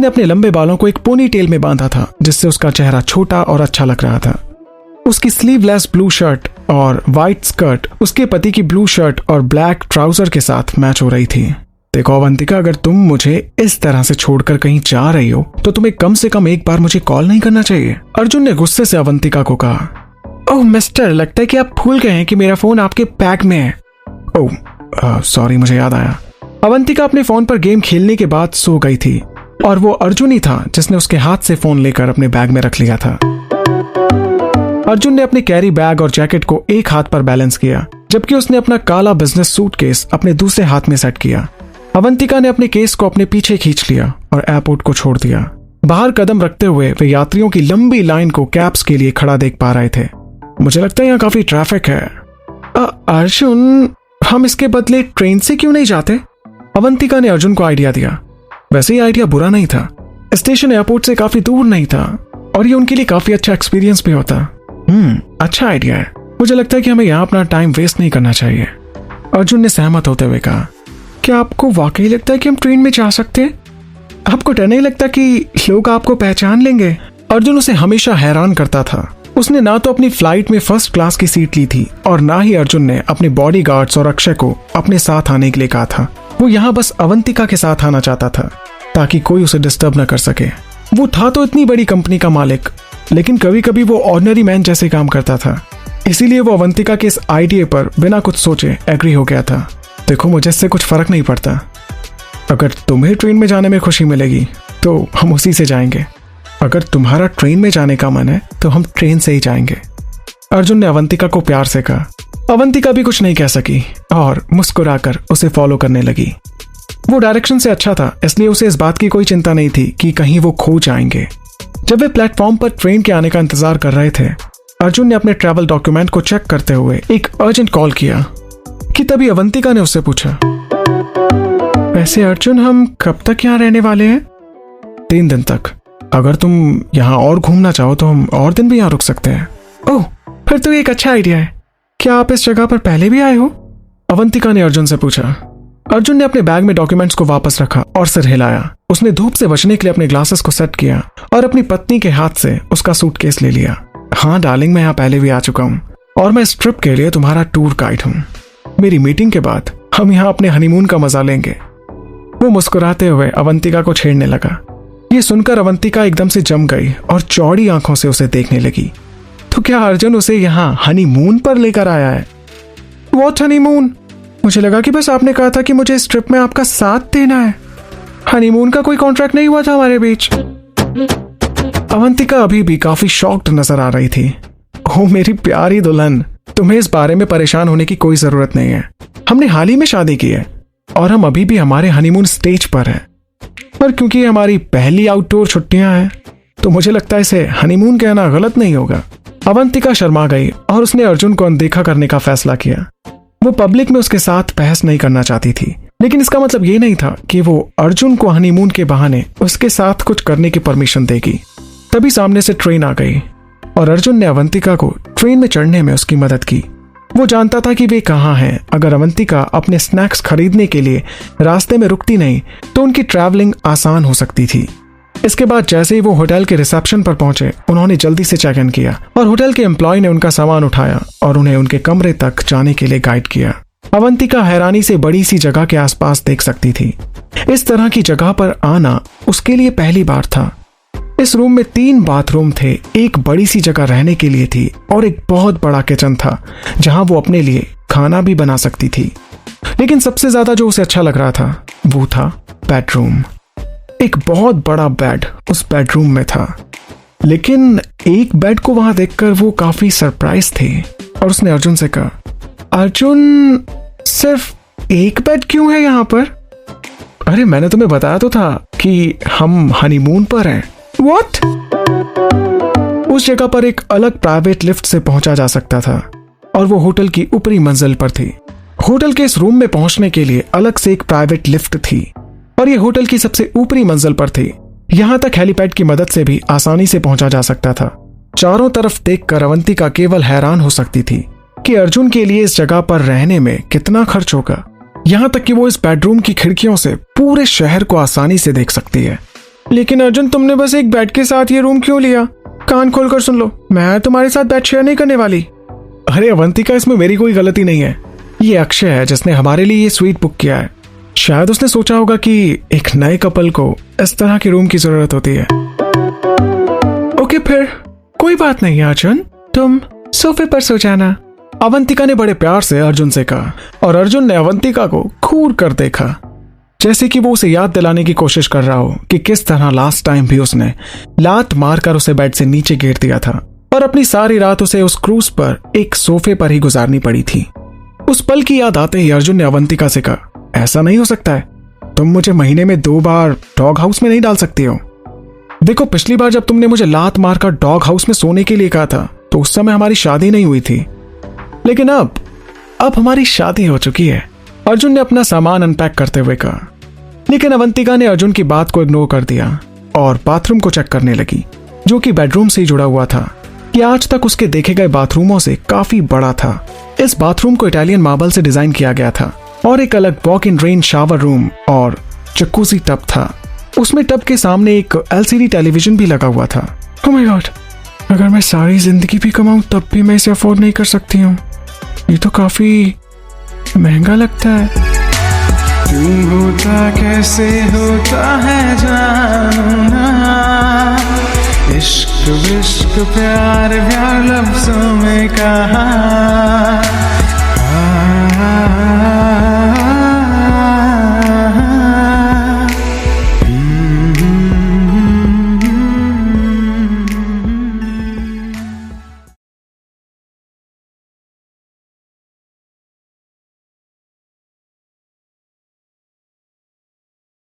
उसने अपने लंबे बालों को एक पोनी टेल में बांधा था, जिससे उसका चेहरा छोटा और अच्छा लग रहा था। उसकी स्लीवलेस ब्लू शर्ट और व्हाइट स्कर्ट उसके पति की ब्लू शर्ट और ब्लैक ट्राउजर के साथ मैच हो रही थी। देखो अवंतिका, अगर तुम मुझे इस तरह से छोड़कर कहीं जा रही हो तो तुम्हें कम से कम एक बार मुझे कॉल नहीं करना चाहिए। अर्जुन ने गुस्से से अवंतिका को कहा। ओह मिस्टर, लगता है कि आप भूल गए हैं कि मेरा फोन आपके बैग में है। ओह सॉरी, मुझे याद आया। अवंतिका अपने फोन पर गेम खेलने के बाद सो गई थी और वो अर्जुन ही था जिसने उसके हाथ से फोन लेकर अपने बैग में रख लिया था। अर्जुन ने अपने कैरी बैग और जैकेट को एक हाथ पर बैलेंस किया, जबकि उसने अपना काला बिजनेस सूटकेस अपने दूसरे हाथ में सेट किया। अवंतिका ने अपने केस को अपने पीछे खींच लिया और एयरपोर्ट को छोड़ दिया। बाहर कदम रखते हुए वे यात्रियों की लंबी लाइन को कैब्स के लिए खड़ा देख पा रहे थे। मुझे लगता है यहाँ काफी ट्रैफिक है। अर्जुन, हम इसके बदले ट्रेन से क्यों नहीं जाते? अवंतिका ने अर्जुन को आइडिया दिया। वैसे ही आइडिया बुरा नहीं था। स्टेशन एयरपोर्ट से काफी दूर नहीं था और ये उनके लिए काफी अच्छा एक्सपीरियंस भी होता। अच्छा आइडिया है। मुझे लगता है कि हमें यहाँ अपना टाइम वेस्ट नहीं करना चाहिए। अर्जुन ने सहमत होते हुए कहा। क्या आपको वाकई लगता है कि हम ट्रेन में जा सकते हैं? आपको डर नहीं लगता कि लोग आपको पहचान लेंगे? अर्जुन उसे हमेशा हैरान करता था। उसने ना तो अपनी फ्लाइट में फर्स्ट क्लास की सीट ली थी और ना ही अर्जुन ने अपने बॉडीगार्ड्स और अक्षय को अपने साथ आने के लिए कहा था। वो यहाँ बस अवंतिका के साथ आना चाहता था ताकि कोई उसे डिस्टर्ब न कर सके। वो था तो इतनी बड़ी कंपनी का मालिक, लेकिन कभी कभी वो ऑर्डिनरी मैन जैसे काम करता था। इसीलिए वो अवंतिका के इस आइडिया पर बिना कुछ सोचे एग्री हो गया था। देखो, मुझे इससे कुछ फर्क नहीं पड़ता। अगर तुम्हें ट्रेन में जाने में खुशी मिलेगी तो हम उसी से जाएंगे। अगर तुम्हारा ट्रेन में जाने का मन है तो हम ट्रेन से ही जाएंगे। अर्जुन ने अवंतिका को प्यार से कहा। अवंतिका भी कुछ नहीं कह सकी और मुस्कुराकर उसे फॉलो करने लगी। वो डायरेक्शन से अच्छा था, इसलिए उसे इस बात की कोई चिंता नहीं थी कि कहीं वो खो जाएंगे। जब वे प्लेटफॉर्म पर ट्रेन के आने का इंतजार कर रहे थे, अर्जुन ने अपने ट्रैवल डॉक्यूमेंट को चेक करते हुए एक अर्जेंट कॉल किया कि तभी अवंतिका ने उससे पूछा, वैसे अर्जुन, हम कब तक यहाँ रहने वाले हैं? 3 दिन तक। अगर तुम यहाँ और घूमना चाहो तो हम और दिन भी यहाँ रुक सकते हैं। ओह, फिर तो एक अच्छा आइडिया है। क्या आप इस जगह पर पहले भी आए हो? अवंतिका ने अर्जुन से पूछा। अर्जुन ने अपने बैग में डॉक्यूमेंट्स को वापस रखा और सिर हिलाया। उसने धूप से बचने के लिए अपने ग्लासेस को सेट किया और अपनी पत्नी के हाथ से उसका सूटकेस ले लिया। हाँ डार्लिंग, मैं यहाँ पहले भी आ चुका हूँ और मैं इस ट्रिप के लिए तुम्हारा टूर गाइड हूँ। मेरी मीटिंग के बाद हम यहाँ अपने हनीमून का मजा लेंगे। वो मुस्कुराते हुए अवंतिका को छेड़ने लगा। ये सुनकर अवंतिका एकदम से जम गई और चौड़ी आंखों से उसे देखने लगी। तो क्या अर्जुन उसे यहाँ हनीमून पर लेकर आया है? What honeymoon? मुझे लगा कि बस आपने कहा था कि मुझे इस ट्रिप में आपका साथ देना है। हनीमून का कोई कॉन्ट्रैक्ट नहीं हुआ था हमारे बीच। अवंतिका अभी भी काफी शॉक्ड नजर आ रही थी। ओ मेरी प्यारी दुल्हन, तुम्हें इस बारे में परेशान होने की कोई जरूरत नहीं है। हमने हाल ही में शादी की है और हम अभी भी हमारे हनीमून स्टेज पर हैं। पर क्योंकि हमारी पहली आउटडोर छुट्टियां हैं तो मुझे लगता है इसे हनीमून कहना गलत नहीं होगा। अवंतिका शर्मा गई और उसने अर्जुन को अनदेखा करने का फैसला किया। वो पब्लिक में उसके साथ बहस नहीं करना चाहती थी, लेकिन इसका मतलब ये नहीं था कि वो अर्जुन को हनीमून के बहाने उसके साथ कुछ करने की परमिशन देगी। तभी सामने से ट्रेन आ गई और अर्जुन ने अवंतिका को ट्रेन में चढ़ने में उसकी मदद की। वो जानता था कि वे कहाँ हैं। अगर अवंतिका अपने स्नैक्स खरीदने के लिए रास्ते में रुकती नहीं तो उनकी ट्रैवलिंग आसान हो सकती थी। इसके बाद जैसे ही वो होटल के रिसेप्शन पर पहुंचे, उन्होंने जल्दी से चेक इन किया और होटल के एम्प्लॉय ने उनका सामान उठाया और उन्हें उनके कमरे तक जाने के लिए गाइड किया। अवंतिका हैरानी से बड़ी सी जगह के आसपास देख सकती थी। इस तरह की जगह पर आना उसके लिए पहली बार था। इस रूम में 3 बाथरूम थे, एक बड़ी सी जगह रहने के लिए थी और एक बहुत बड़ा किचन था जहां वो अपने लिए खाना भी बना सकती थी। लेकिन सबसे ज्यादा जो उसे अच्छा लग रहा था वो था बेडरूम। एक बहुत बड़ा बेड उस बेडरूम में था, लेकिन एक बेड को वहां देखकर वो काफी सरप्राइज थे और उसने अर्जुन से कहा, अर्जुन, सिर्फ एक बेड क्यों है यहाँ पर? अरे मैंने तुम्हें बताया तो था कि हम हनीमून पर हैं। What? उस जगह पर एक अलग प्राइवेट लिफ्ट से पहुंचा जा सकता था और वो होटल की ऊपरी मंजिल पर थी। होटल के इस रूम में पहुंचने के लिए अलग से एक प्राइवेट लिफ्ट थी और ये होटल की सबसे ऊपरी मंजिल पर थी। यहाँ तक हेलीपैड की मदद से भी आसानी से पहुंचा जा सकता था। चारों तरफ देखकर अवंतिका केवल हैरान हो सकती थी कि अर्जुन के लिए इस जगह पर रहने में कितना खर्च होगा। यहाँ तक कि वो इस बेडरूम की खिड़कियों से पूरे शहर को आसानी से देख सकती है। लेकिन अर्जुन, तुमने बस एक बेड के साथ ये रूम क्यों लिया? कान खोलकर सुन लो, मैं तुम्हारे साथ बेड शेयर नहीं करने वाली। अरे अवंतिका, इसमें मेरी कोई गलती नहीं है। ये अक्षय है जिसने हमारे लिए ये स्वीट बुक किया है। शायद उसने सोचा होगा कि एक नए कपल को इस तरह की रूम की जरूरत होती है। ओके फिर कोई बात नहीं अर्जुन, तुम सोफे पर सो जाना। अवंतिका ने बड़े प्यार से अर्जुन से कहा और अर्जुन ने अवंतिका को घूर कर देखा, जैसे कि वो उसे याद दिलाने की कोशिश कर रहा हो कि किस तरह लास्ट टाइम भी उसने लात मारकर उसे बेड से नीचे गिर दिया था और अपनी सारी रात उसे उस क्रूज पर एक सोफे पर ही गुजारनी पड़ी थी। उस पल की याद आते ही अर्जुन ने अवंतिका से कहा, ऐसा नहीं हो सकता है, तुम मुझे महीने में 2 बार डॉग हाउस में नहीं डाल सकती हो। देखो, पिछली बार जब तुमने मुझे लात मारकर डॉग हाउस में सोने के लिए कहा था तो उस समय हमारी शादी नहीं हुई थी, लेकिन अब हमारी शादी हो चुकी है। अर्जुन ने अपना सामान अनपैक करते हुए कहा, लेकिन अवंतिका ने अर्जुन की बात को इग्नोर कर दिया और बाथरूम को चेक करने लगी, जो कि बेडरूम से ही जुड़ा हुआ था कि आज तक उसके देखे गए बाथरूमों से काफी बड़ा था। इस बाथरूम को इटालियन मार्बल से डिजाइन किया गया था और एक अलग walk in drain shower room और जकूजी टब था। उसमें टब के सामने एक LCD टेलीविजन भी लगा हुआ था। ओह माय गॉड, अगर मैं सारी जिंदगी भी कमाऊं तब भी मैं इसे अफोर्ड नहीं कर सकती हूँ। ये तो काफी महंगा लगता है। क्यों होता, कैसे होता है जानना, इश्क विश्क प्यार प्यार लफ्जों में कहा।